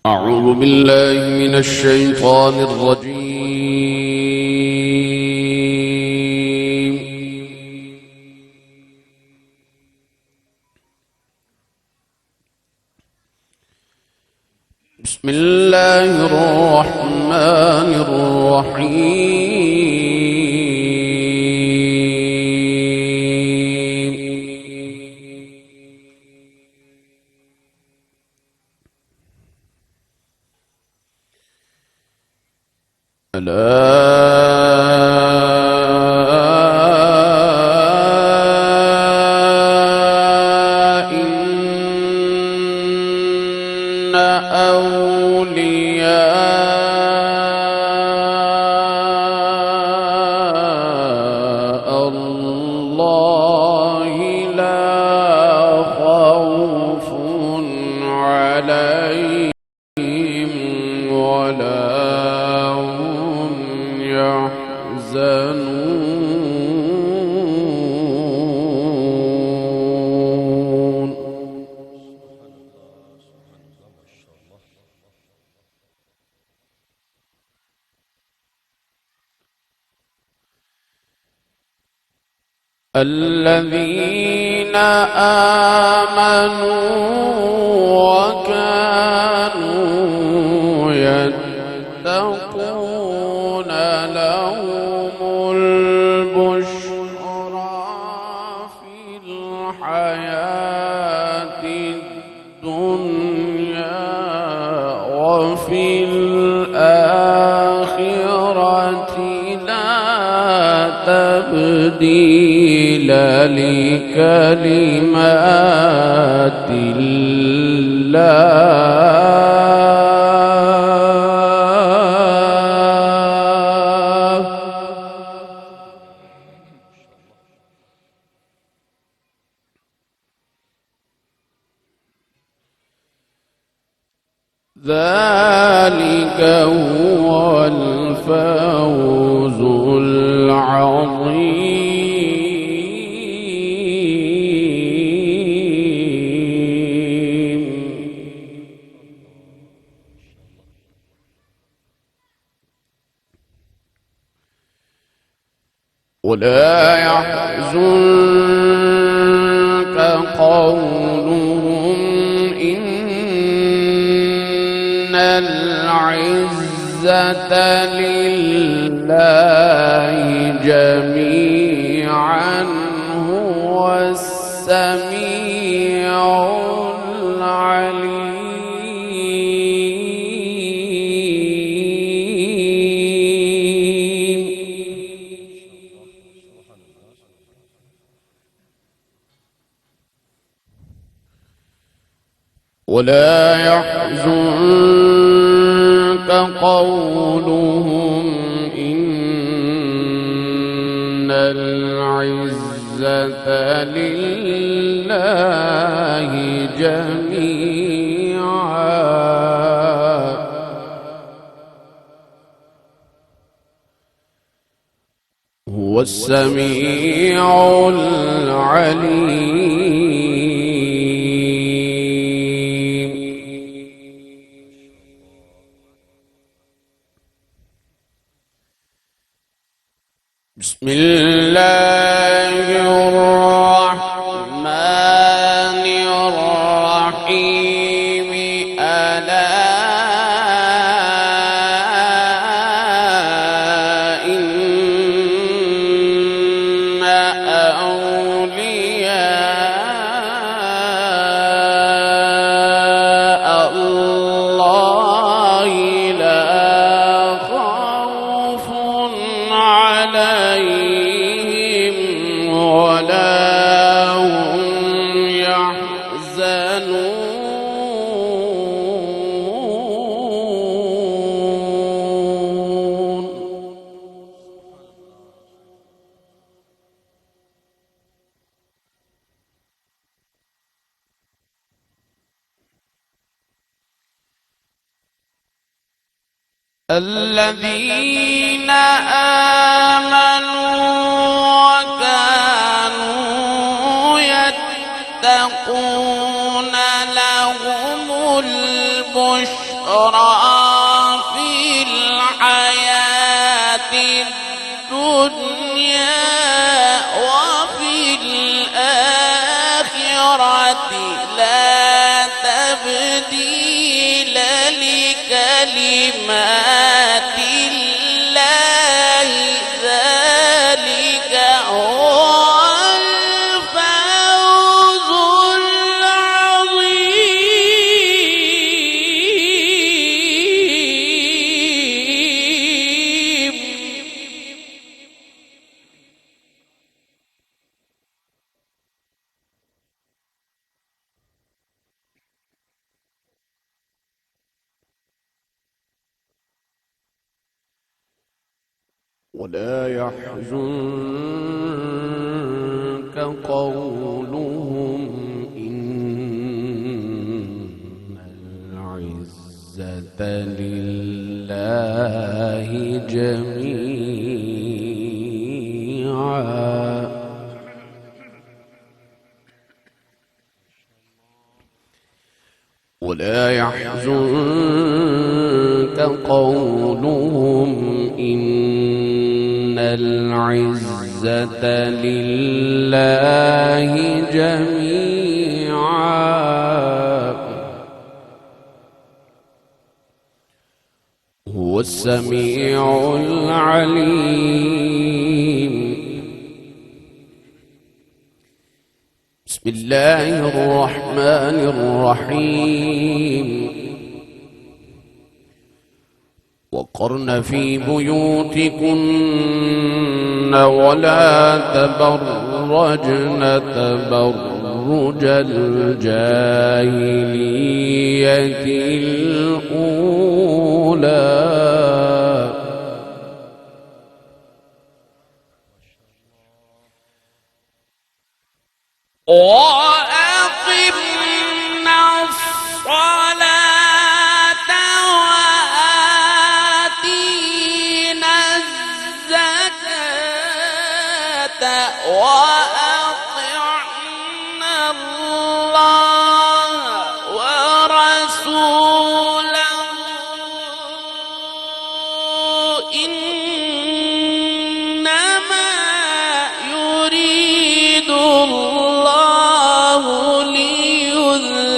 أعوذ بالله من الشيطان الرجيم. بسم الله الرحمن الرحيم. ألا إن أولياء الله لا خوف عليهم ولا يحزنون. الذين آمنوا وكانوا يتقون لهم البشرى في الحياة الدنيا وفي الآخرة لا تبديل لكلمات الله. ذلك هو الفوز العظيم. ولا يحزنك قولهم إن العزة لله جميعا هو السميع العليم. ولا يحزنك قولهم إن العزة لله جميعا هو السميع العليم. بسم الله الرحمن الرحيم. ألا إن أولياء الله لا خوف عليهم ولا هم يحزنون. الذين آمنوا وكانوا يتقون لهم البشرى في الحياة الدنيا وفي الآخرة لا تبديل لكلمات الله ذلك هو الفوز العظيم. ولا يحزنك قولهم إن العزة لله جميعا. ولا يحزنك قولهم إن العزة لله جميعا هو السميع العليم. بسم الله الرحمن الرحيم. وقرن في بيوتكن ولا تبرجن تبرج الجاهلية الأولى وأقمنا الصلاة وآتينا الزكاة وأطعنا الله ورسوله إنما يريد الله ليذهب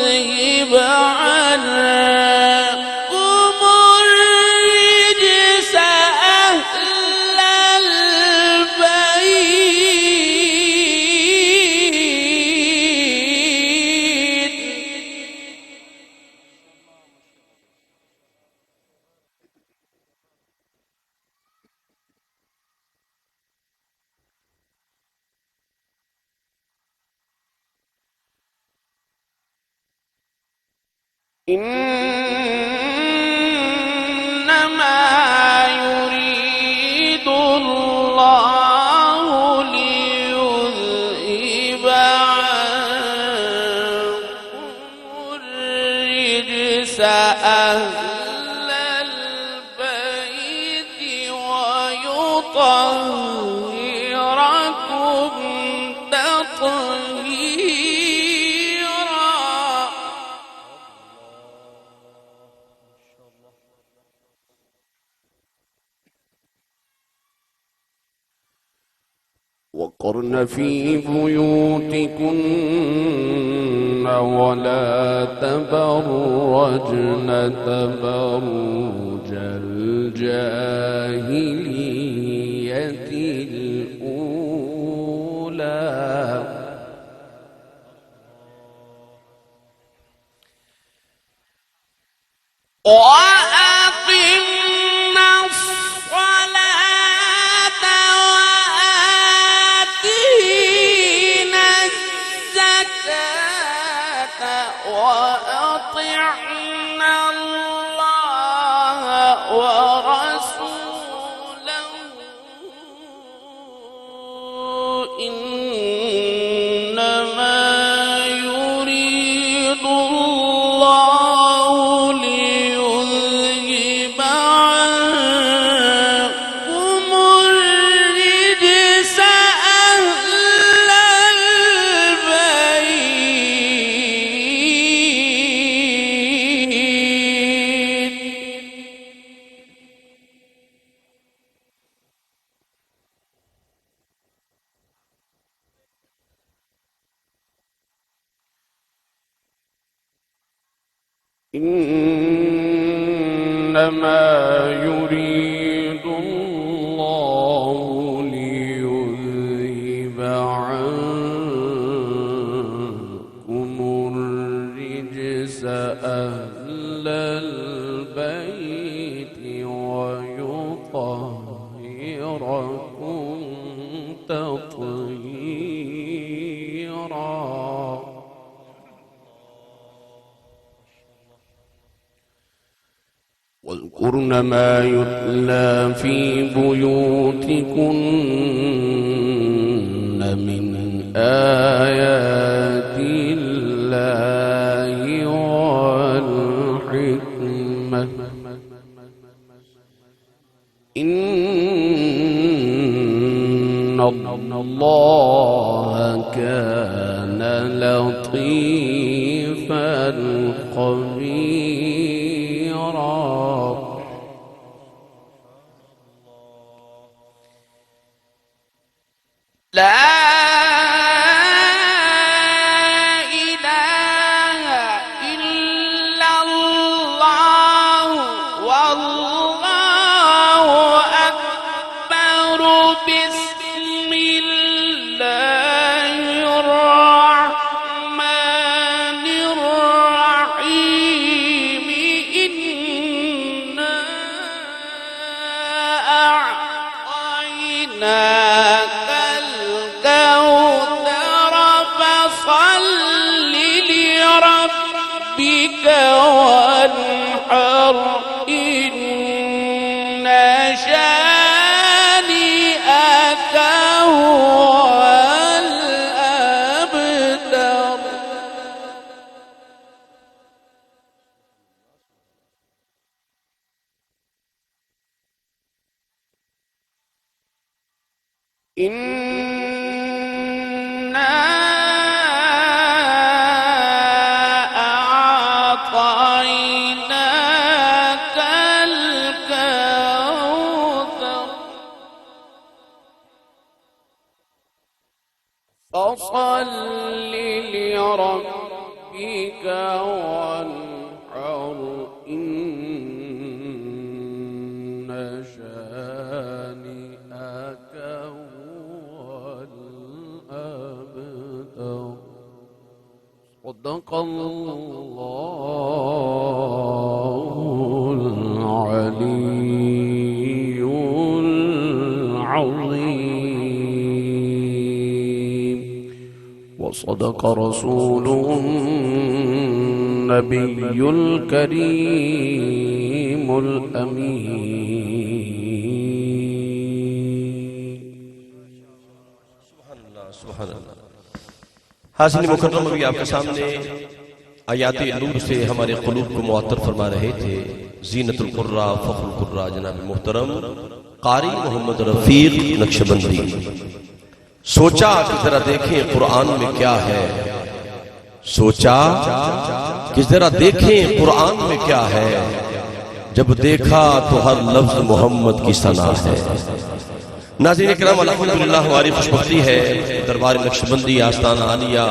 عنكم الرجس أهل البيت. إنما يريد الله ليذهب عنكم الرجس أهل البيت ويطهركم تطهيرا. وقرن في بيوتكن ولا تبرجن تبرج الجاهلية الأولى وأقمنا الصلاة وآتينا الزكاة وأطعنا الله ورسوله إنما يريد الله ليذهب عنكم الرجس أهل البيت إنما يريد الله ليذهب عنكم الرجس أهل البيت ويطهركم تطهيرا. واذكرن ما يتلى في بيوتكن من آيات الله والحكمة إن الله كان لطيفا خبيرا. لا إله إلا الله والله أكبر. بسم الله الرحمن الرحيم. إنا أعطيناك الكوثر فصل لربك وانحر. إن شانئك هو الأبتر. إنا أعطيناك الكوثر فصل لربك وانحر. إن شانئك هو الأبتر. صدق الله العلي العظيم وصدق رسوله النبي الكريم الأمين. سبحان اللہ. حاضرین مکرم، ابھی آپ کے سامنے آیات نور سے ہمارے قلوب کو معطر فرما رہے تھے زینت القراء فخر القراء جناب محترم قاری محمد رفیق نقشبندی. سوچا کہ ذرا دیکھیں قرآن میں کیا ہے، سوچا کہ ذرا دیکھیں قرآن میں کیا ہے، جب دیکھا تو ہر لفظ محمد کی ثنا ہے. ناظرین کرام، الحمدللہ ہماری خوشبختی ہے دربار نقشبندی آستانہ عالیہ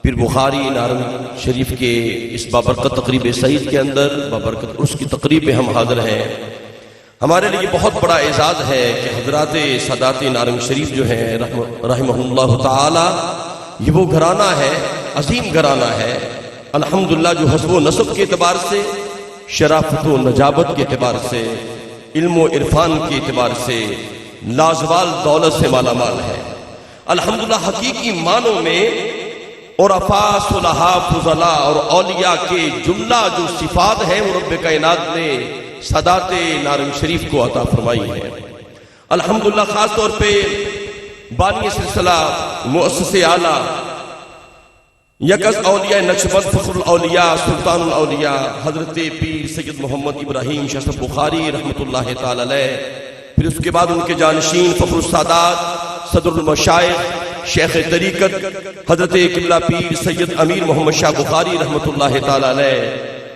پیر بخاری نارنگ شریف کے اس بابرکت تقریب سعید کے اندر بابرکت عرس کی تقریب میں ہم حاضر ہیں. ہمارے لیے بہت بڑا اعزاز ہے کہ حضرات سادات نارنگ شریف جو ہیں رحمہ اللہ تعالی، یہ وہ گھرانہ ہے، عظیم گھرانہ ہے الحمدللہ، جو حسب و نسب کے اعتبار سے، شرافت و نجابت کے اعتبار سے، علم و عرفان کے اعتبار سے لازوال دولت سے مالا مال ہے. الحمدللہ حقیقی معنوں میں عرفاء، صلحاء، فضلاء اور اولیاء کے جملہ جو صفات ہیں وہ رب کائنات نے سادات نارنگ شریف کو عطا فرمائی ہے. الحمدللہ خاص طور پہ بانی سلسلہ مؤسس اعلیٰ یکز اولیاء نقشبند فخر الاولیاء سلطان الاولیاء حضرت پیر سید محمد ابراہیم شاہ صاحب بخاری رحمۃ اللہ تعالی علیہ، پھر اس کے بعد ان کے جانشین فخر السادات صدر المشائخ شیخ طریقت حضرت قبلہ پیر سید امیر محمد شاہ بخاری رحمۃ اللہ تعالی علیہ،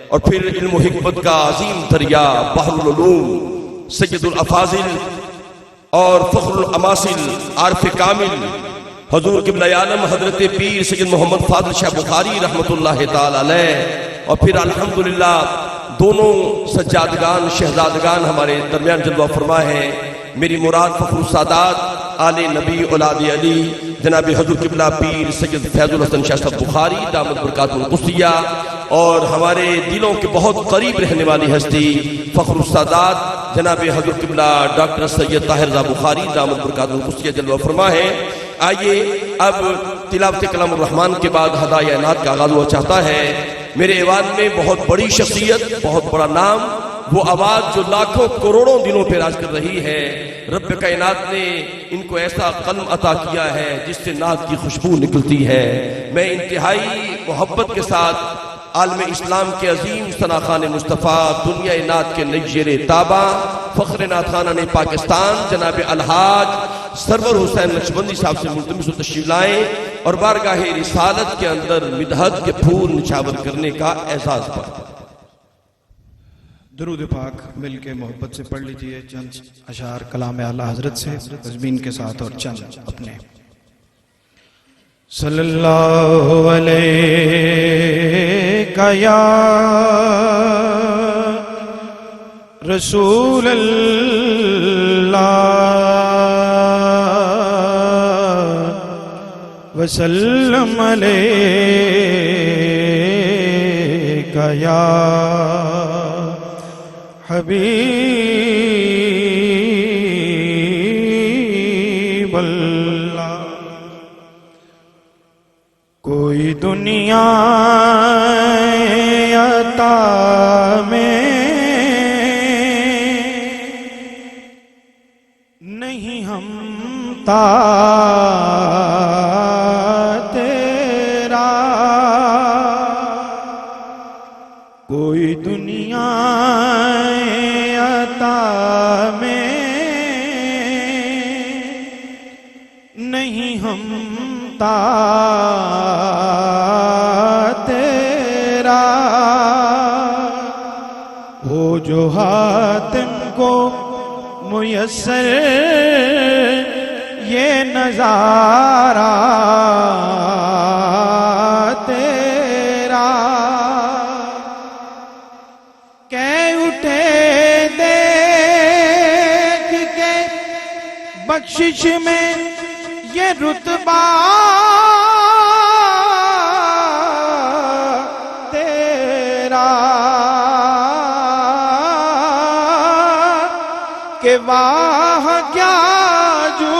اور پھر علم و حکمت کا عظیم دریا بحر العلوم سید الافاضل اور فخر الاماثل عارف کامل حضور قبلہ عالم حضرت پیر سید محمد فاضل شاہ بخاری رحمۃ اللہ تعالی علیہ، اور پھر الحمدللہ دونوں سجادگان شہزادگان ہمارے درمیان جلوہ فرما ہے. میری مراد فخر السادات آل نبی اولاد علی جناب حضور قبلہ پیر سید فیض الحسن شاہ صاحب بخاری دامت برکاتہ القدسیہ، اور ہمارے دلوں کے بہت قریب رہنے والی ہستی فخر السادات جناب حضور قبلہ ڈاکٹر سید طاہر رضا بخاری دامت برکاتہ القدسیہ جلوہ فرما ہے. آئیے اب تلاوت کلام الرحمن کے بعد ہدایہ نعت کا آغاز ہوا چاہتا ہے. میرے ایوان میں بہت بڑی شخصیت، بہت بڑا نام، وہ آواز جو لاکھوں کروڑوں دلوں پہ راج کر رہی ہے. رب کائنات نے ان کو ایسا قلم عطا کیا ہے جس سے نعت کی خوشبو نکلتی ہے. میں انتہائی محبت کے ساتھ عالم اسلام کے عظیم ثنا خان مصطفیٰ دنیا نعت کے نیر تابہ فخر نعت خانہ نے پاکستان جناب الحاج سرور حسین نقشبندی صاحب سے ملتمس و تشریف لائیں اور بارگاہ رسالت کے اندر مدحت کے پھول نچھاور کرنے کا اعزاز پائیں. درود پاک مل کے محبت سے پڑھ لیجئے چند اشعار کلام اعلیٰ حضرت سے تزمین کے ساتھ اور چند اپنے. صلی اللہ علیہ یا رسول اللہ وسلم علیہ یا حبیب اللہ. کوئی دنیا عطا میں نہیں ہم تا تیرا، کوئی دنیا میں نہیں ہم تا تیرا، ہو جو حاتم کو میسر یہ نظارہ تیرا. بخشش میں یہ رتبہ تیرا کہ واہ کیا جو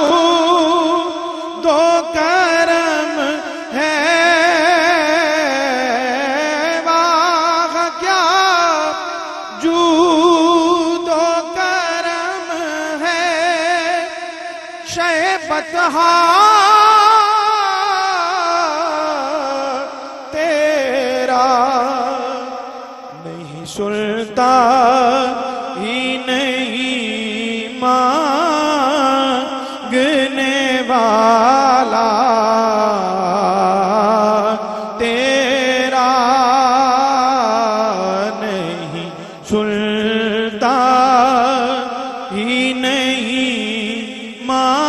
دو کرم ہے، واہ کیا جو بطحا تیرا نہیں سلطا ہی نہیں مانگنے والا تیرا، نہیں سلطا ہی نہیں مانگنے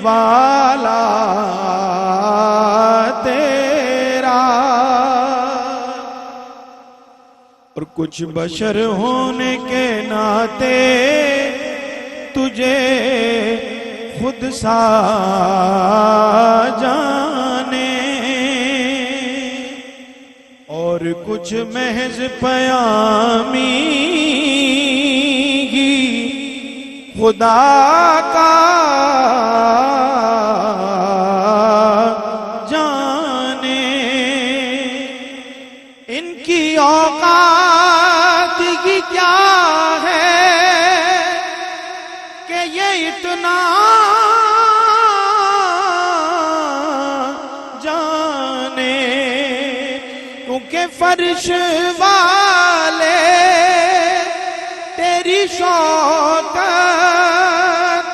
والا تیرا. اور کچھ بشر ہونے کے ناطے تجھے خود سا جانے، اور کچھ محض پیامی خدا کا جانے. ان کی اوقات کی کیا ہے کہ یہ اتنا جانے، کیونکہ فرش والے تیری شوقت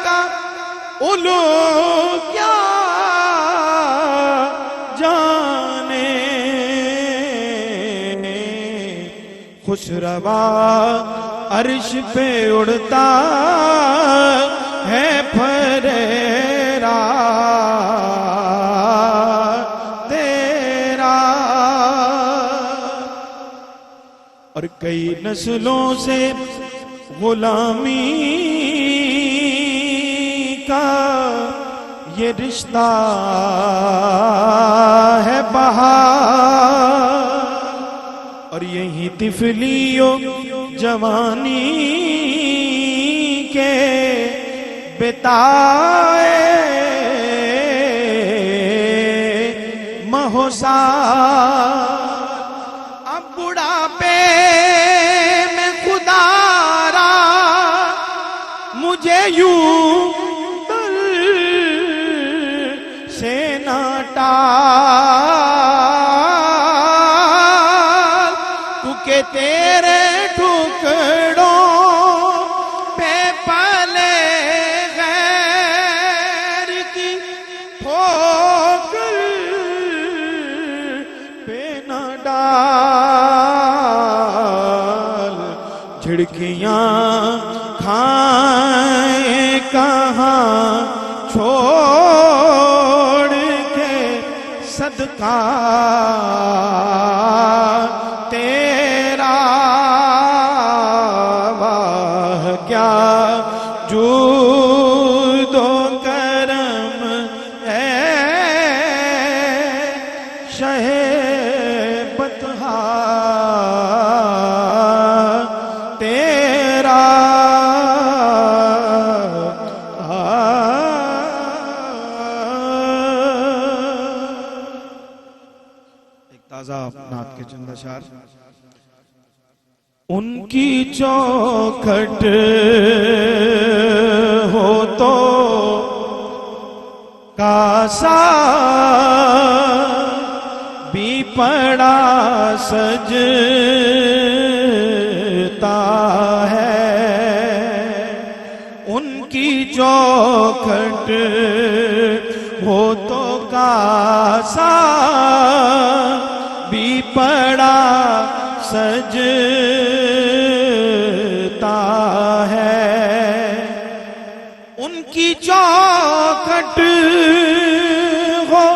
کا علو کیا جانے. خوش روا عرش پہ اڑتا ہے پھریرا تیرا، اور کئی نسلوں سے غلامی کا یہ رشتہ ہے بہار، اور یہی طفلی و جوانی کے بتائے مہوسار، اب بڑھاپے میں خدا را مجھے یوں دل سے نہ ٹال، کیونکہ تیرے ٹکڑوں پہ پلے غیر کی ٹھوکر پہ نہ ڈال، جھڑکیاں کھائیں کہاں چھوڑ کے صدقہ تیرا، واہ کیا جود و کرم ہے شہ بطحا تیرا، ایک تازہ نعت کے چند اشعار۔ ان کی چوکھٹ ہو تو کاسا بھی پڑا سجتا ہے، ان کی چوکھٹ ہو تو کاسا بھی پڑا سجتا ہے، ان کی چوکھٹ ہو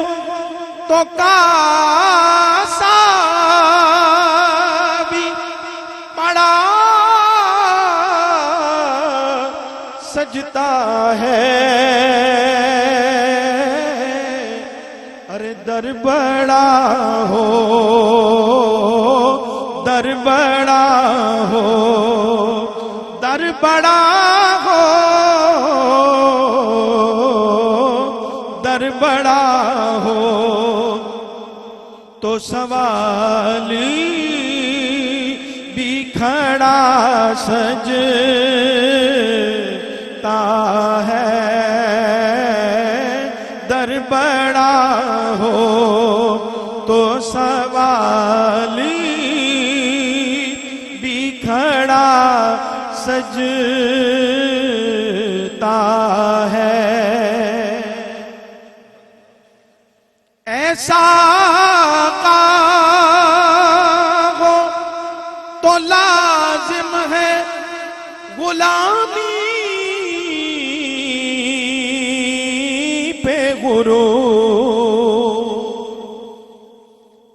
تو کاسا بھی پڑا سجتا ہے، ارے در بڑا ہو، در بڑا ہو، در بڑا ہو، در بڑا ہو، تو سوالی بھی کھڑا سجتا ہے، در بڑا ہو تو سوالی بھی کھڑا سجتا ہے، ایسا ہو تو لازم ہے غلامی پہ غرور،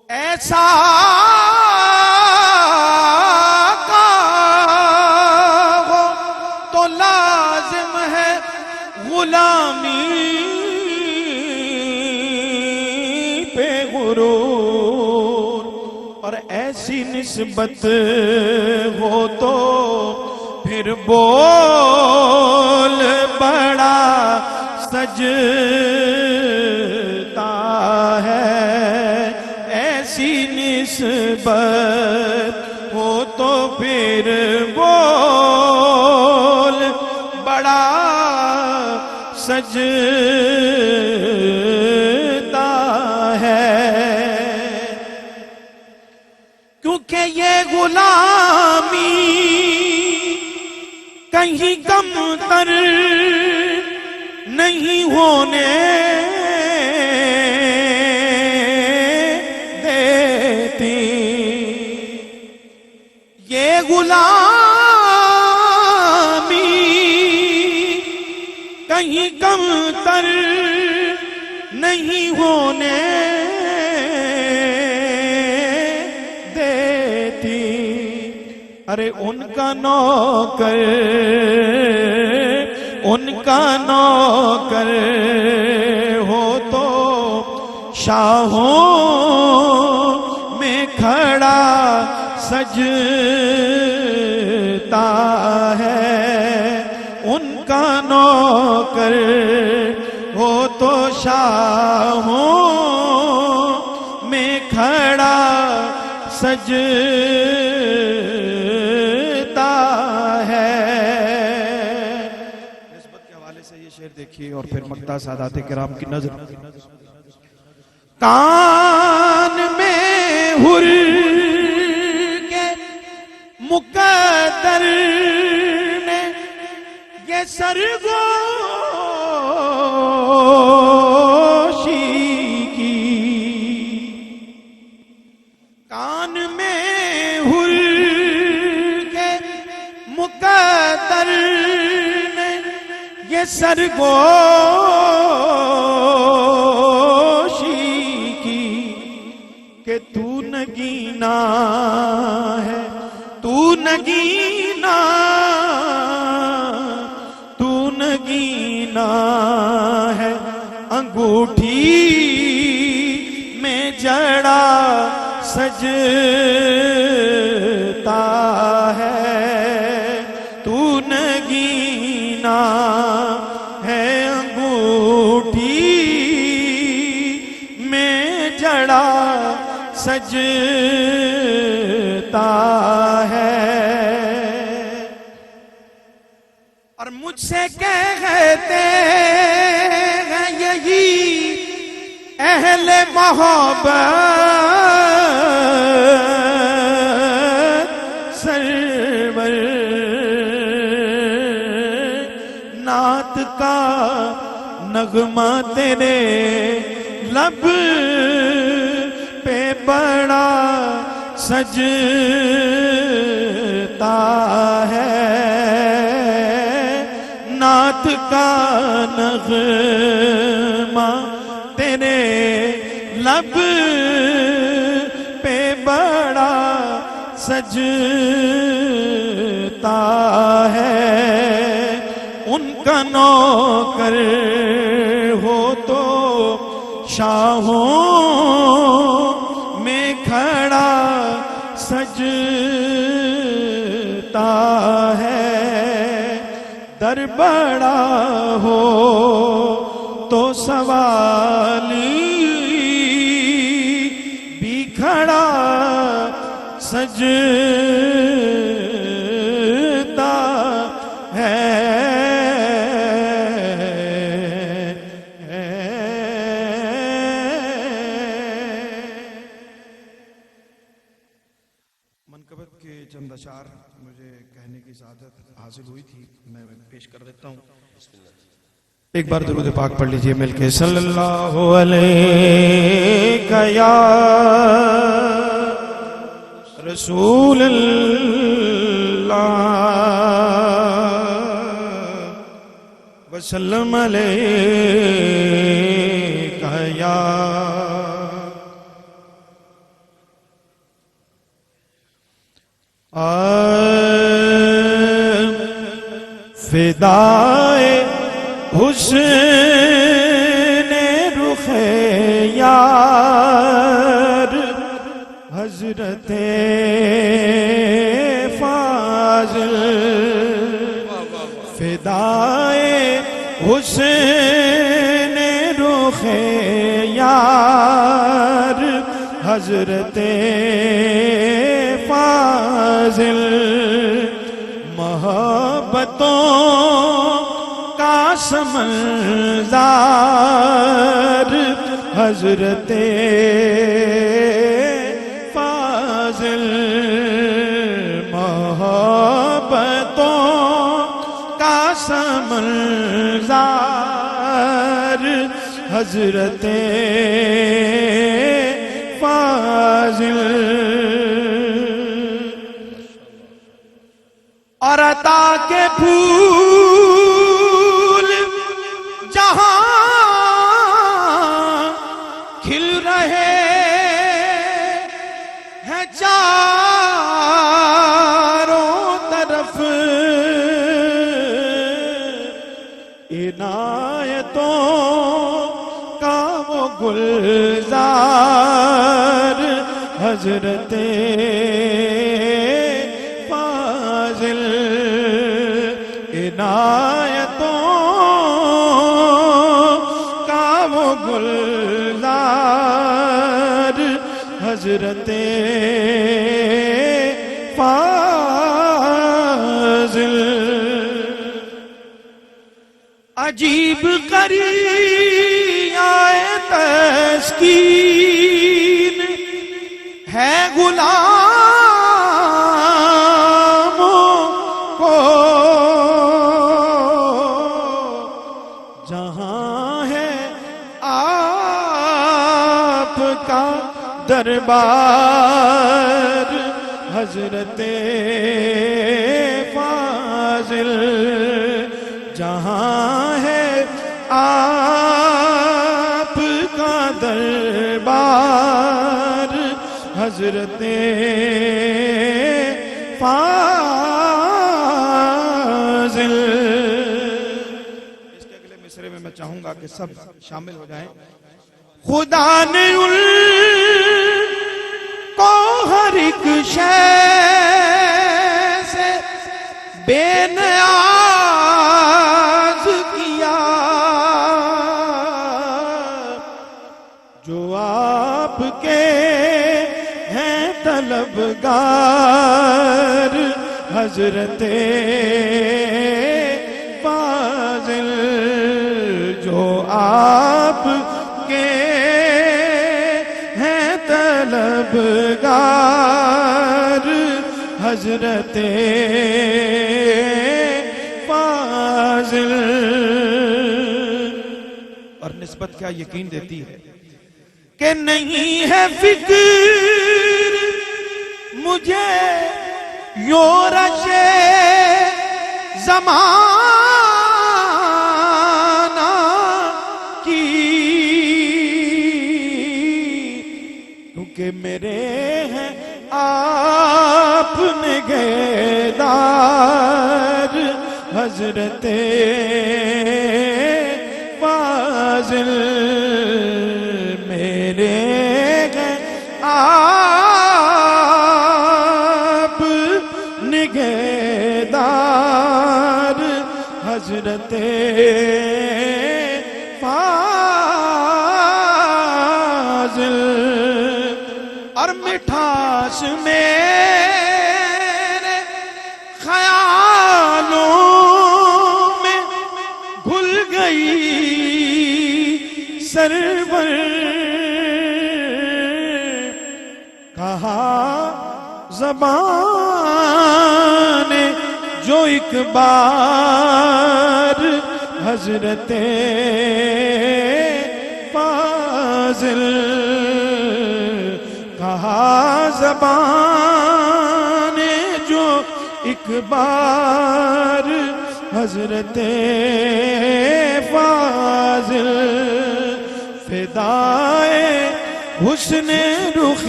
ایسا ہو تو لازم ہے غلامی پہ غرور، اور ایسی نسبت ہو تو پھر بول بڑا سجتا ہے، ایسی نسبت ہو تو پھر بول بڑا سجتا ہے، کیونکہ یہ غلامی کہیں کم تر نہیں ہونے دیتی، یہ غلامی کہیں کم تر نہیں ہونے دیتی، ارے ان کا نوکر، ان کا نوکر ہو تو شاہوں میں کھڑا سجتا ہے، ان کا نوکر ہو تو شاہوں میں کھڑا سجتا ہے۔ نسبت کے حوالے سے یہ شعر دیکھیے اور پھر مقطع سادات کرام کی نظر۔ کان میں حر کے مقدر نے یہ سرگوشی کی، کان میں حر کے مقدر نے یہ سرگوشی کی کہ تو نگینا ہے، تو نگینا، تو نگینا ہے، انگوٹھی میں جڑا سجتا ہے، تو نگینا ہے، انگوٹھی میں جڑا سجتا ہے۔ اور مجھ سے کہتے ہیں یہی اہل محبت سرور، نعت کا نغمہ تیرے لب پہ بڑا سجتا ہے، نعت کا نغمہ تیرے لب پہ بڑا سجتا ہے، ان کا نوکر ہو تو شاہوں میں کھڑا سجتا ہے، در بڑا ہو تو سوالی بھی کھڑا سجتا ہے۔ منقبت کے چند اشعار مجھے کہنے کی سعادت حاصل ہوئی تھی، میں پیش کر دیتا ہوں۔ ایک بار درود پاک پڑھ لیجئے مل کے۔ صلی اللہ علیہ یا رسول اللہ وسلم علیہ یا فدائے حسن رخ یار حضرت فاضل، فدائے حسن رخ یار حضرت فاضل، محبتوں کا سمنظار حضرت فاضل، محبتوں کا سمنظار حضرت فاضل، اور عطا کے پھول جہاں کھل رہے ہیں چاروں وہ گلزار حضرت فاضل عنایتوں کا وہ گلزار حضرت فاضل عجیب قریائے تسکین ہے غلاموں کو جہاں ہے آپ کا دربار حضرت فاضل جہاں ہے آپ کا دربار حضرت فاضل. اس کے اگلے مصرے میں چاہوں گا کہ سب شامل ہو جائیں. خدا نے ان کو ہر ایک شے سے بے نیاز کیا جو آپ کے ہیں طلبگار حضرت فاضل جو آپ کے ہیں طلبگار حضرت فاضل. اور نسبت کیا یقین دیتی ہے کہ نہیں ہے فکر مجھے یورش زمانہ کی کیونکہ میرے ہیں آپ نگہدار حضرت فاضل میرے ہیں آپ نگہدار حضرت فاضل. اور مٹھاس میرے خیالوں میں گھل گئی سرور کہا زبان جو ایک بار حضرت فاضل کہا زبان جو ایک بار حضرت فاضل فدائے حسن رخ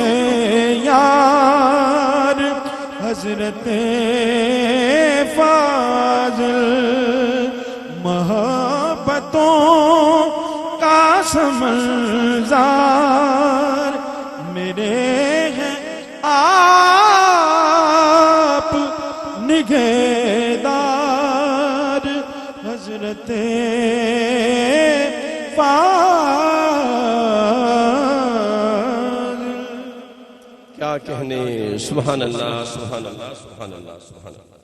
یار حضرت فاضل محبتوں کا سمنظار میرے ہیں آپ نگہدار حضرت فاضل. کیا کہنے سبحان اللہ سبحان اللہ سبحان اللہ سبحان اللہ.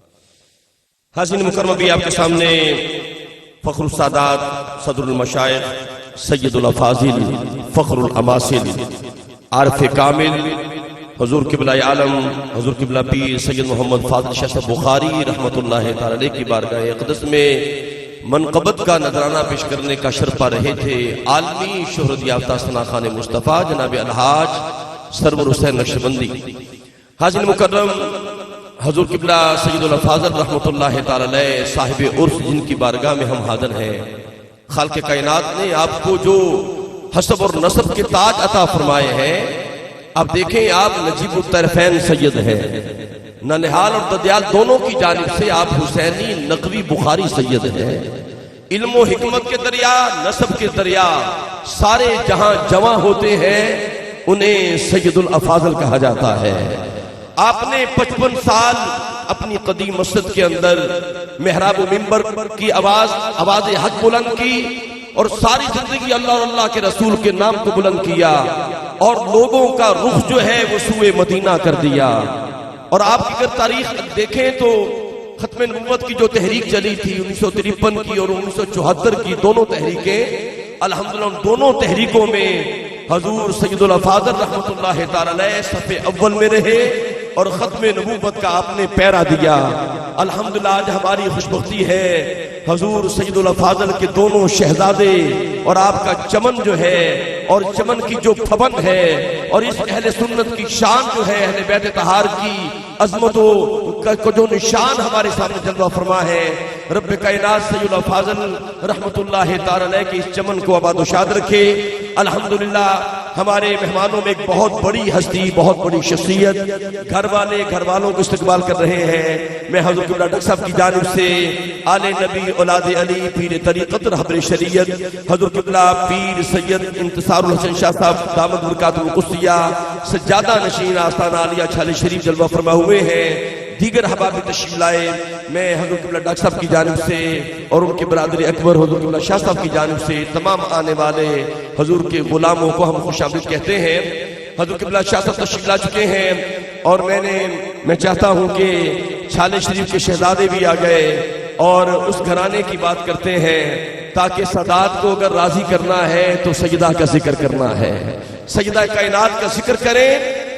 حاضرین مکرم بھی آپ کے سامنے فخر السادات صدر المشائخ سید الافاضل فخر الاماثل عارف کامل حضور قبلہ عالم حضور قبلہ پیر سید محمد فاضل شاہ صاحب بخاری رحمت اللہ تعالی علیہ کی بارگاہ اقدس میں منقبت کا نذرانہ پیش کرنے کا شرف پا رہے تھے عالمی شہرت یافتہ ثنا خان مصطفیٰ جناب الحاج سرور حسین نقشبندی. حاضرین مکرم حضور قبلہ سید الافاضل رحمت اللہ تعالی علیہ صاحب عرف جن کی بارگاہ میں ہم حاضر ہیں. خالق کائنات نے آپ کو جو حسب اور نسب کے تاج عطا فرمائے ہیں آپ دیکھیں آپ نجیب الطرفین سید ہیں ننہال اور ددیال دونوں کی جانب سے آپ حسینی نقوی بخاری سید ہیں. علم و حکمت کے دریا، نسب کے دریا سارے جہاں جمع ہوتے ہیں انہیں سید الافاضل کہا جاتا ہے۔ آپ نے 55 سال اپنی قدیم مسجد کے اندر محراب و منبر کی آواز حق بلند کی اور ساری زندگی اللہ اور اللہ کے رسول کے نام کو بلند کیا اور لوگوں کا رخ جو ہے وہ سوئے مدینہ کر دیا۔ اور آپ کی اگر تاریخ دیکھیں تو ختم نبوت کی جو تحریک چلی تھی 1953 کی اور 1974 کی، دونوں تحریکیں الحمدللہ ان دونوں تحریکوں میں حضور سید الافاضل رحمت اللہ تعالی علیہ صف اول میں رہے اور ختم نبوت کا آپ نے پیرا دیا۔ الحمدللہ آج ہماری خوشبختی ہے حضور سید الافاضل کے دونوں شہزادے اور آپ کا چمن جو ہے اور چمن کی جو پھبن ہے اور اس اہل سنت کی شان جو ہے اہل بیت طہار کی عظمتوں کو جو نشان ہمارے سامنے جلوہ فرما ہے، رب کائنات سید الافاضل رحمت اللہ تعالی علیہ کے اس چمن کو آباد و شاد رکھے۔ الحمدللہ ہمارے مہمانوں میں ایک بہت بڑی ہستی، بہت بڑی شخصیت گھر والوں کو استقبال کر رہے ہیں۔ میں حضرت قبلہ ڈاکٹر صاحب کی جانب سے آل نبی اولاد علی پیر طریقت رہبر شریعت حضرت قبلہ پیر سید انتصار الحسن شاہ صاحب دامت برکاتہ القدسیہ سجادہ نشین آستانہ عالیہ چھالے شریف جلوہ فرما ہوئے ہیں۔ دیگر احباب تشریف لائے، میں حضرت قبلہ ڈاکٹر صاحب کی جانب سے اور ان کے برادر اکبر حضرت قبلہ شاہ صاحب کی جانب سے تمام آنے والے حضور کے غلاموں کو ہم خوش آمدید کہتے ہیں۔ حضرت قبلہ شاہ صاحب تشریف لا چکے ہیں اور میں چاہتا ہوں کہ چھالے شریف کے شہزادے بھی آ گئے اور اس گھرانے کی بات کرتے ہیں، تاکہ سادات کو اگر راضی کرنا ہے تو سجدہ کا ذکر کرنا ہے، سجدہ کائنات کا ذکر کریں،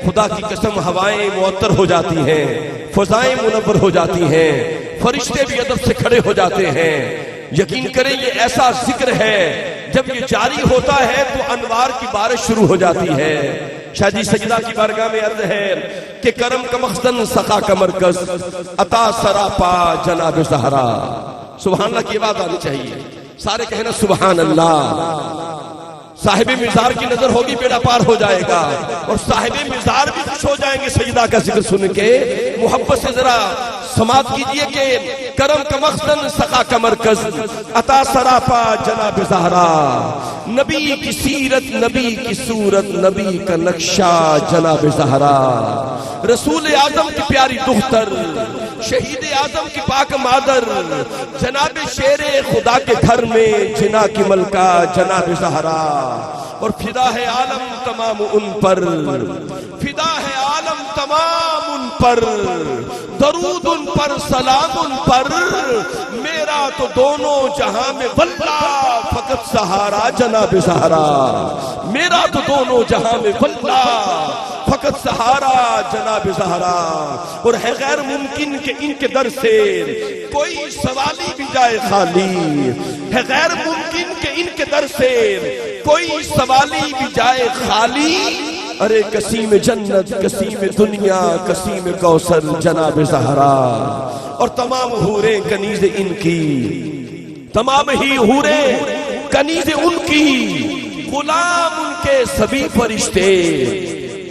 خدا کی قسم ہوائیں معطر ہو جاتی ہیں، فضائیں منور ہو جاتی ہیں، فرشتے بھی ادب سے کھڑے ہو جاتے ہیں۔ یقین کریں یہ ایسا ذکر ہے جب یہ جاری ہوتا ہے تو انوار کی بارش شروع ہو جاتی ہے۔ شاہ جی سجدہ کی بارگاہ میں عرض ہے کہ کرم کا مخزن سخا کا مرکز عطا سراپا جناب زہرا۔ سبحان اللہ کی آواز آنی چاہیے، سارے کہنا سبحان اللہ۔ صاحب مزار کی نظر ہوگی بیڑا پار ہو جائے گا اور صاحب مزار بھی خوش ہو جائیں گے سجدہ کا ذکر سن کے۔ محبت سے ذرا سماعت کیجئے کہ کرم کا مخزن سخا کا مرکز عطا سراپا جناب زہرا، نبی کی سیرت نبی کی صورت نبی کا نقشہ جناب زہرا، رسول اعظم کی پیاری دختر شہید اعظم کی پاک مادر، جناب شیر خدا کے گھر میں جنا کی ملکہ جناب زہرا، اور فدا ہے عالم تمام ان پر، فدا ہے عالم تمام ان پر، درود ان پر سلام ان پر، میرا تو دونوں جہاں میں واللہ فقط سہارا جناب زہرا، میرا تو دونوں جہاں میں واللہ فقط سہارا جناب زہرا۔ اور ہے غیر ممکن کہ ان کے در سے کوئی سوالی بھی جائے خالی، ہے غیر ممکن کہ ان کے در سے کوئی سوالی بھی جائے خالی، ارے قسیم جنت قسیم دنیا قسیم کوثر جناب زہرا۔ اور تمام حوریں کنیز ان کی، تمام ہی حوریں کنیز ان کی، غلام ان کے سبھی فرشتے۔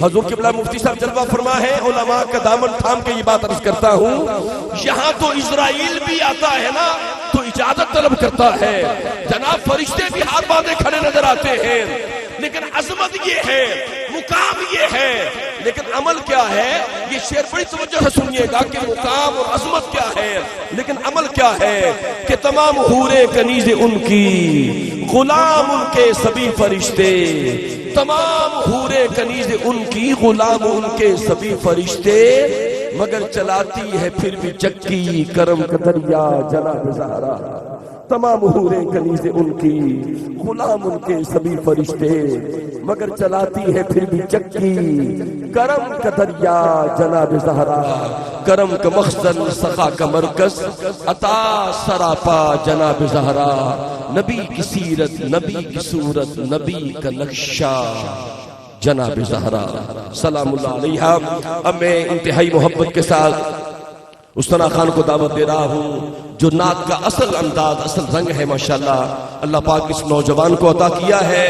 حضور قبلہ مفتی صاحب جلوہ فرما ہے، علماء کا دامن تھام کے یہ بات عرض کرتا ہوں، یہاں تو اسرائیل بھی آتا ہے نا تو اجازت طلب کرتا ہے، جناب فرشتے بھی ہاتھ باندھے کھڑے نظر آتے ہیں، لیکن عظمت یہ ہے، مقام یہ ہے، لیکن عمل کیا ہے؟ یہ شعر بڑی توجہ سے سنیے گا کہ مقام اور عظمت کیا ہے، لیکن عمل کیا ہے کہ تمام حوریں کنیز ان کی، غلام ان کے سبھی فرشتے، تمام حوریں کنیز ان کی، غلام ان کے سبھی فرشتے، مگر چلاتی ہے پھر بھی چکی کرم کا دریا جناب زہرا۔ تمام حوریں کنیز ان کی، غلام ان کے سبھی فرشتے، مگر چلاتی ہے پھر بھی چکی کرم کا دریا جناب زہرا، کرم کا مخزن سخا کا مرکز عطا سراپا جناب زہرا، نبی کی سیرت نبی کی صورت نبی کا نقشہ جناب زہرا سلام اللہ علیہا۔ اب میں انتہائی محبت کے ساتھ استنا خان کو دعوت دے رہا ہوں، جو نعت کا اصل انداز اصل رنگ ہے ماشاءاللہ اللہ پاک اس نوجوان کو عطا کیا ہے،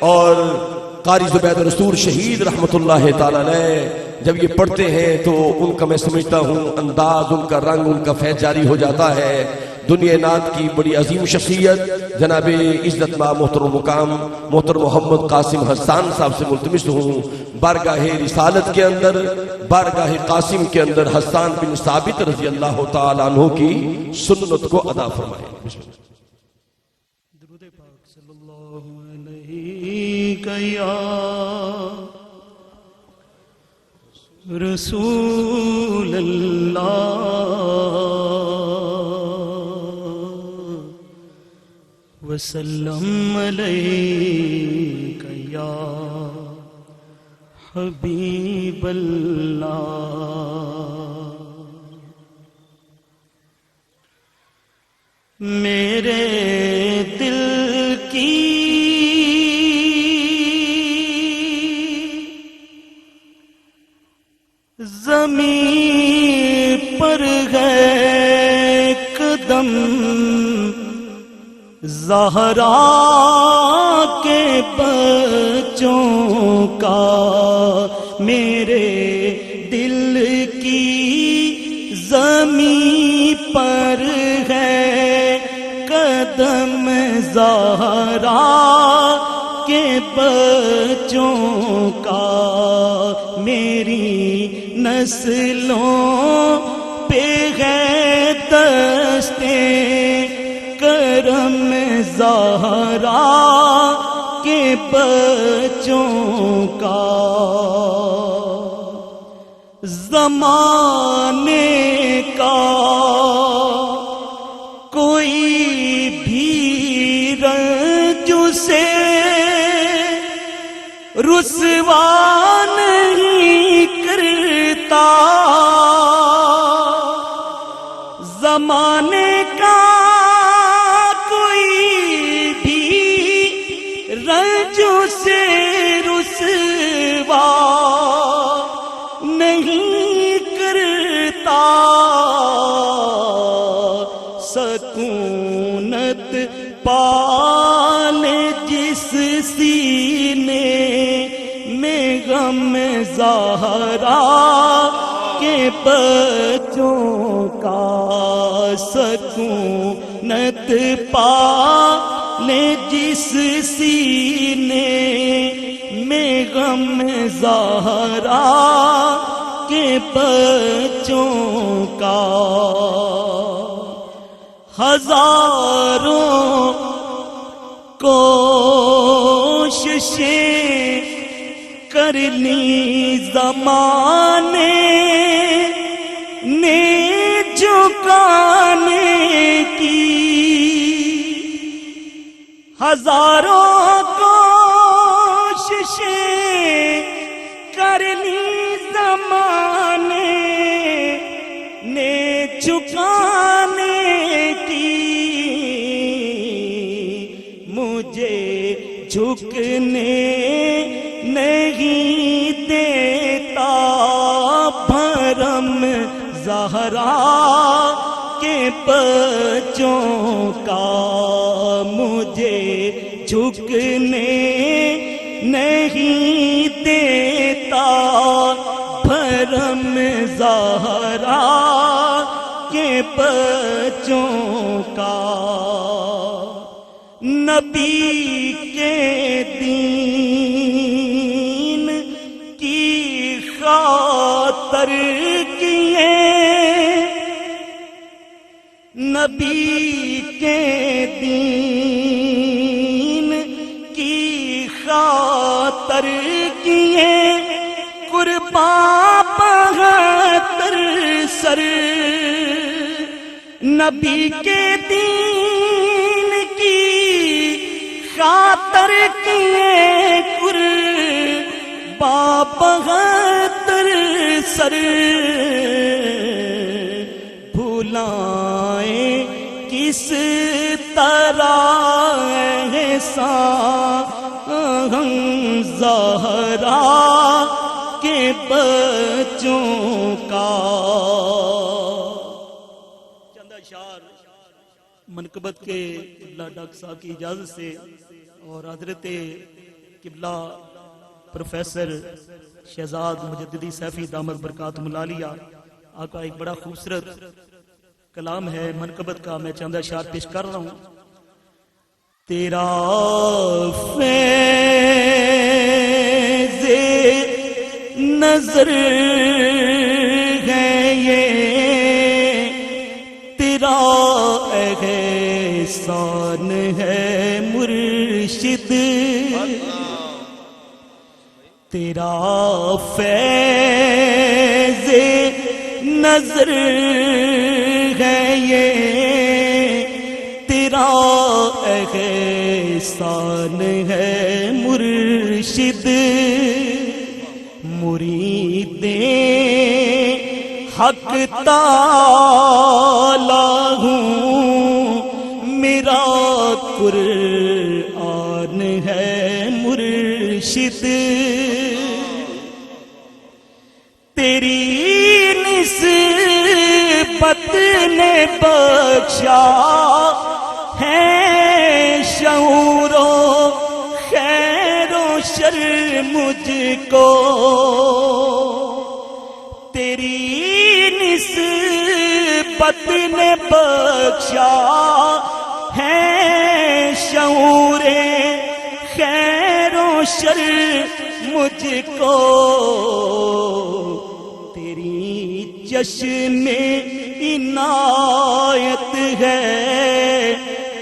اور قاری زبید رسول شہید رحمت اللہ تعالی علیہ جب یہ پڑھتے ہیں تو ان کا میں سمجھتا ہوں انداز، ان کا رنگ، ان کا فیض جاری ہو جاتا ہے۔ دنیا نات کی بڑی عظیم شخصیت جناب عزت ماں محترم مقام محترم محمد قاسم حسان صاحب سے ملتمس ہوں بارگاہ رسالت کے اندر بارگاہ قاسم کے اندر حسان بن ثابت رضی اللہ تعالیٰ عنہ کی سنت کو ادا فرمائیں. درود پاک صلی اللہ علیہ یا رسول اللہ وسلم علیک یا حبیب اللہ. میرے دل کی زمین پر ہے قدم زہرا کے بچوں کا. میرے دل کی زمین پر ہے قدم زہرا کے بچوں کا. میری نسلوں پہ ہے دستے کرم زہرا کے بچوں کا. زمانے کا کوئی بھی رنج سے رسوا نہیں کرتا. زمانے کا کوئی بھی رنج سے رسوا نہیں کرتا. سکونت پالے جس سینے میں غم زہرا کے بچوں کا. سکونت پالے جس سینے میں غم زہرا کے بچوں کا. ہزاروں کوششیں کر لی زمانے نے جھکانے کی. ہزاروں کوششیں کر لی زمانے نے جھکانے کی. مجھے جھکنے نہیں دیتا بھرم زہرا کے بچوں کا. مجھے جھکنے نہیں دیتا بھرم زہرا کے بچوں کا. نبی کے دین کی خاطر کیے نبی کے دین کی خاطر کیے قربان 72 سر. نبی کے دین کی خاطر کیے قربان 72 سر. بھولائیں کس طرح احسان زہرا کے بچوں کا. چند اشعار منقبت کے قبلہ ڈاکٹر صاحب کی اجازت سے اور حضرت قبلہ پروفیسر شہزاد مجددی سیفی دامت برکاتہم العالیہ آقا ایک بڑا خوبصورت کلام ہے منقبت کا، میں چند اشعار پیش کر رہا ہوں. تیرا فیض نظر ہے یہ، تیرا احسان ہے مرشد، تیرا فیض نظر ہے یہ، تیرا احسان ہے مرشد. مرید حق تعالی ہوں، میرا قرآن ہے مرشد. تیری نسبت نے بخشا ہے شعور و خیر و شر مجھ کو، تیری نسبت نے بخشا ہے شعور خیر و شر مجھ کو، تیری چشم عنایت ہے،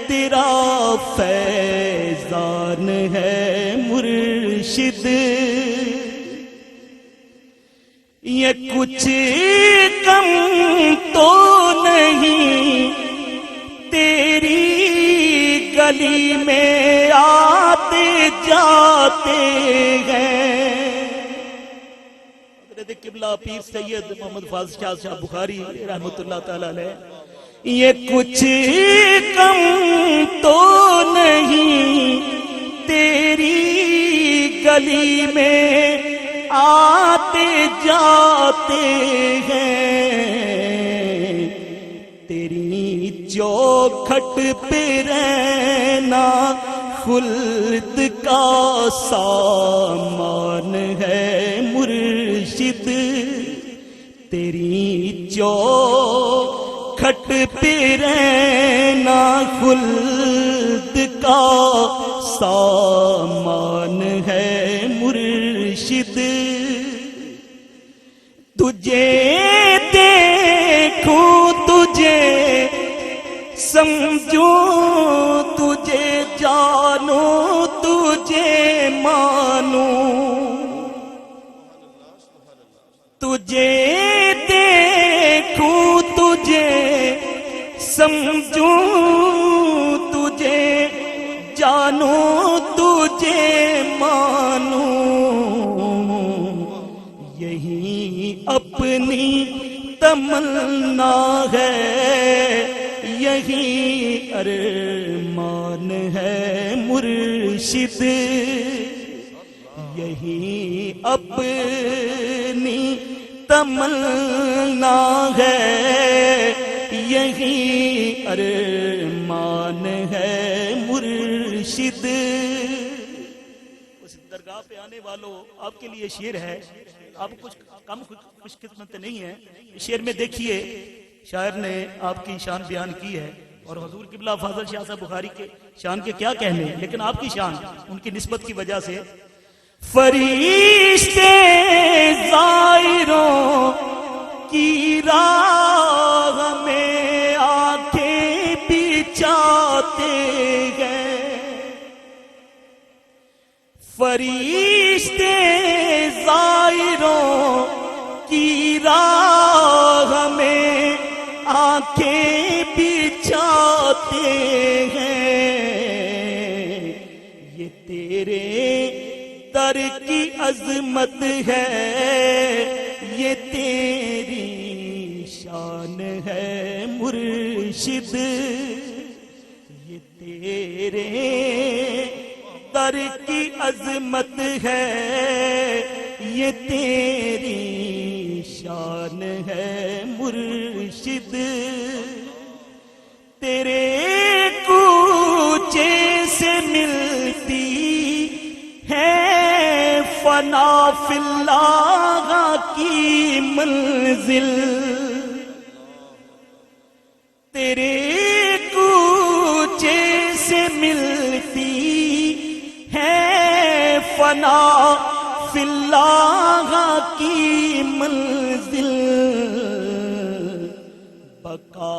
تیرا فیضان ہے مرشد. یہ کچھ کم تو نہیں تیری گلی میں آتے جاتے ہیں. حضرت قبلہ پیر سید محمد فاضل شاہ صاحب بخاری رحمۃ اللہ تعالی علیہ. یہ کچھ کم تو نہیں تیری گلی میں آتے جاتے ہیں، تیری چوکھٹ پہ رہنا خلد کا سامان ہے مرشد. تیری چوکھٹ پہ رہنا خلد کا سامان ہے مرشد. تجھے دیکھوں تجھے سمجھوں تجھے جانوں تجھے مانوں، تجھے دیکھوں تجھے سمجھوں تجھے جانوں تجھے مانوں، یہی اپنی تمنا ہے، یہی ارمان ہے مرشد. یہی اپنی تمنا ہے، یہی ارمان ہے مرشد. اس درگاہ پہ آنے والوں آپ کے لیے شعر ہے، آپ کچھ کم خوش قسمت نہیں ہے. شعر میں دیکھیے شاعر نے آپ کی شان بیان کی ہے، اور حضور قبلہ فاضل شاہ صاحب بخاری کے شان کے کیا کہنے، لیکن آپ کی شان ان کی نسبت کی وجہ سے. فرشتے زائروں کی راہ میں آنکھیں بچھاتے ہیں، فرشتے زائروں کی راہ میں آنکھیں بچھاتے ہیں، یہ تیرے در کی عظمت ہے، یہ تیری شان ہے مرشد. یہ تیرے در کی عظمت ہے، یہ تیری شان ہے مرشد. تیرے کوچے سے ملتی ہے فنا فی اللہ کی منزل، تیرے کوچے سے ملتی ہے فنا فی اللہ کی منزل، بقا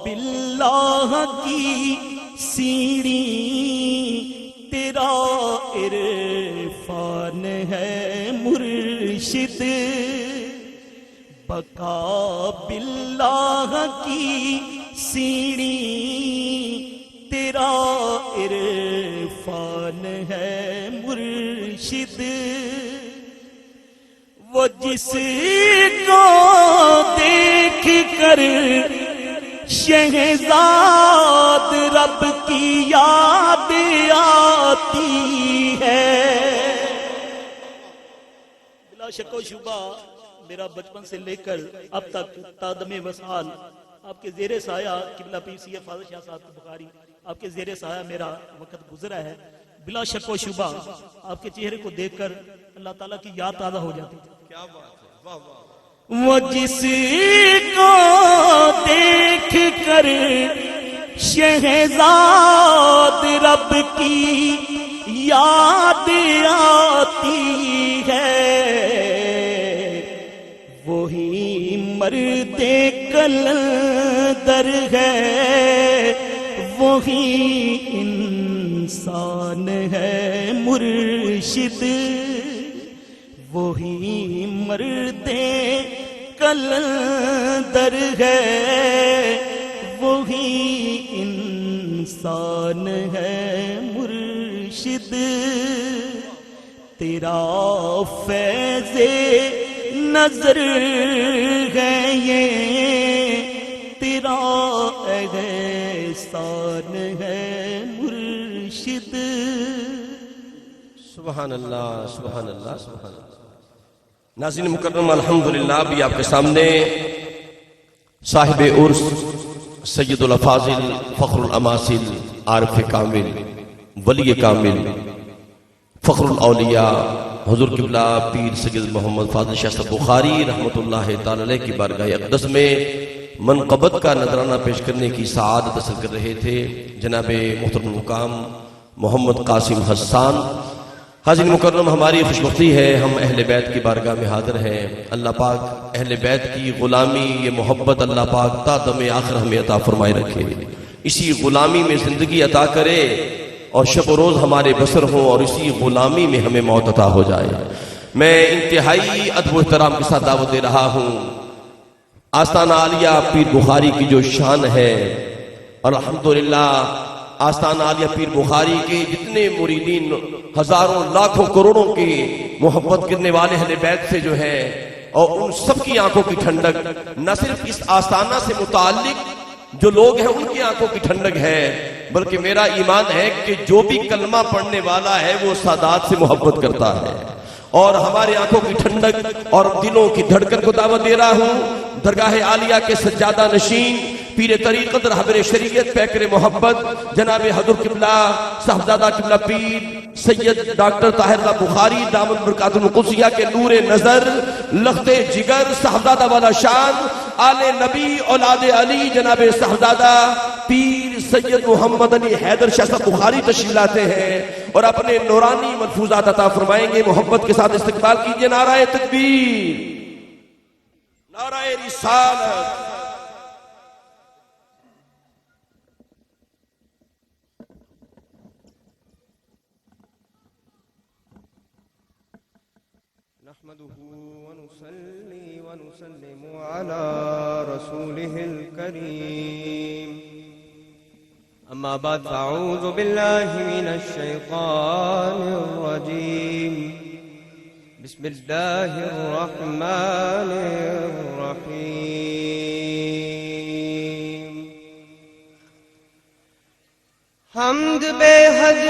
باللہ کی سیڑھی تیرا عرفان ہے مرشد، بقا باللہ کی سیڑھی تیرا عرفان ہے مرشد، وہ جس کو دیکھ کر شہزاد رب کی یاد آتی ہے۔ بلا شک و شبہ میرا بچپن سے لے کر اب تک تادم وصال آپ کے زیر سایہ قبلہ پیر سید فاضل شاہ صاحب بخاری آپ کے زیر سایہ میرا وقت گزرا ہے۔ بلا شک و شبہ آپ کے چہرے کو دیکھ کر اللہ تعالیٰ کی یاد تازہ ہو جاتی ہے۔ کیا بات ہے، واہ واہ۔ وہ جس کو دیکھ کر شہزاد رب کی یاد آتی ہے، وہی مرد کلندر ہے، وہی انسان ہے مرشد، وہی مرد کلندر ہے، وہی انسان ہے مرشد، تیرا فیض نظر ہے یہ، تیرا احسان ہے مرشد۔ سبحان اللہ، سبحان اللہ، سبحان اللہ۔ ناظرین مکرم، الحمدللہ بھی آپ کے سامنے صاحب عرس سید الافاضل فخر الاماثل عارف کامل ولی کامل فخر الاولیاء حضور قبلہ پیر سید محمد فاضل شاہ صاحب بخاری رحمۃ اللہ تعالی علیہ کی بارگاہ اقدس میں منقبت کا نذرانہ پیش کرنے کی سعادت حاصل کر رہے تھے جناب محترم مقام محمد قاسم حسان۔ حاضرین مکرم، ہماری خوشبختی ہے ہم اہل بیت کی بارگاہ میں حاضر ہیں۔ اللہ پاک اہل بیت کی غلامی، یہ محبت اللہ پاک تا دم آخر ہمیں عطا فرمائے رکھے، اسی غلامی میں زندگی عطا کرے اور شب و روز ہمارے بسر ہوں، اور اسی غلامی میں ہمیں موت عطا ہو جائے۔ میں انتہائی ادب و احترام کے ساتھ دعوت دے رہا ہوں آستانہ عالیہ پیر بخاری کی جو شان ہے، اور الحمدللہ آستانہ عالیہ پیر بخاری کے جتنے مریدین ہزاروں لاکھوں کروڑوں کی محبت کرنے والے اہل بیت سے جو ہے، اور ان سب کی آنکھوں کی ٹھنڈک نہ صرف اس آستانہ سے متعلق جو لوگ ہیں ان کی آنکھوں کی ٹھنڈک ہے، بلکہ میرا ایمان ہے کہ جو بھی کلمہ پڑھنے والا ہے وہ سادات سے محبت کرتا ہے، اور ہماری آنکھوں کی ٹھنڈک اور دلوں کی دھڑکن کو دعوت دے رہا ہوں درگاہ عالیہ کے سجادہ نشین پیر طریقت رہبر شریعت پیکر محبت جناب حضور قبلہ صاحبزادہ قبلہ پیر سید ڈاکٹر طاہر اللہ بخاری دامن برکات القدسیہ کے نور نظر لخت جگر صاحبزادہ والا شان آل نبی اولاد علی جناب صاحبزادہ پیر سید محمد علی حیدر شاہ صاحب بخاری تشریف لاتے ہیں اور اپنے نورانی ملفوظات عطا فرمائیں گے۔ محبت کے ساتھ استقبال کیجئے۔ نعرہ تکبیر، نعرہ رسالت۔ نحمده ونصلي ونسلم على رسوله الكريم، أما بعد فأعوذ بالله من الشيطان الرجيم، بسم الله الرحمن الرحيم۔ حمد بے حد